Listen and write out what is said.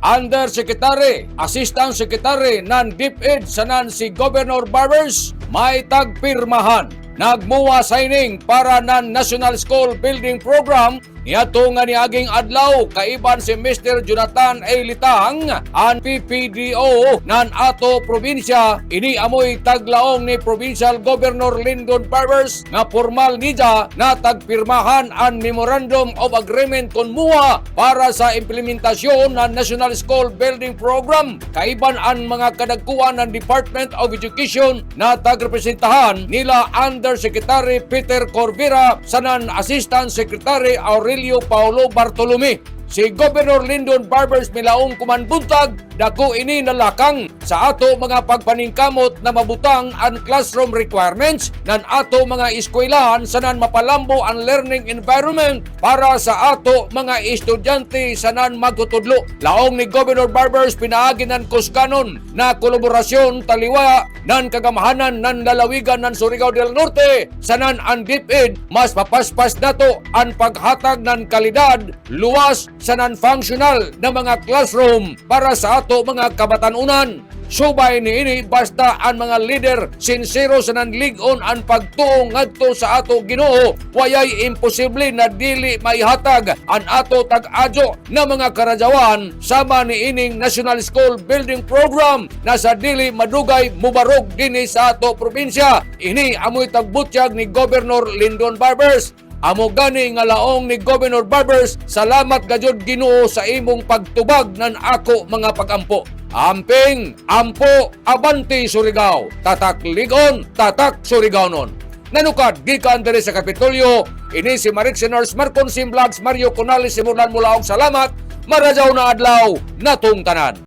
Undersecretary, Assistant Secretary ng DepEd sanan si Governor Barbers may tagpirmahan. Nagmuwa signing para ng National School Building Program niadto nga niaging adlaw kaiban si Mr. Jonathan A. Litang ang PPDO nan ato probinsya. Ini amoy taglaong ni Provincial Governor Lyndon Barbers nga formal nida na tagpirmahan ang Memorandum of Agreement kon MUA para sa implementasyon ng National School Building Program. Kaiban ang mga kadagkuan ng Department of Education na tagrepresentahan nila Undersecretary Peter Corvera sanan Assistant Secretary Aurelio Paulo Bartolome. Si Governor Lyndon Barbers milaong kumanbuntag, dako ini nalakang sa ato mga pagpaningkamot na mabutang ang classroom requirements ng ato mga eskwelahan sanan mapalambo ang learning environment para sa ato mga estudyante sanan magtutudlo. Laong ni Governor Barbers pinaagi ng kusganon na kolaborasyon taliwa ng kagamahanan ng lalawigan ng Surigao del Norte sanan ang DepEd mas papaspas nato ang paghatag ng kalidad, luwas sa non-functional na mga classroom para sa ato mga kabatanunan. Subay ni ini basta ang mga leader sincero sa nanligon ang pagtuong ngadto sa ato Ginoo, wayay imposible na dili maihatag ang ato tag-adyo na mga karajawan sama ni ining National School Building Program na sa dili madugay mubarog dinhi sa ato probinsya. Ini amoy tagbutyag ni Governor Lyndon Barbers. Amo gani nga laong ni Governor Barbers, salamat gayud Ginoo sa imong pagtubag nan ako mga pagampo. Amping, ampo, abanti Surigao. Tatak ligon, tatak Surigaonon. Nanukad, gikan diri sa Kapitolyo, ini si Marixie Nurse Marcon Simblags, Mario Conales, Simulan Mulaong salamat, marajaw na adlaw, natong tanan.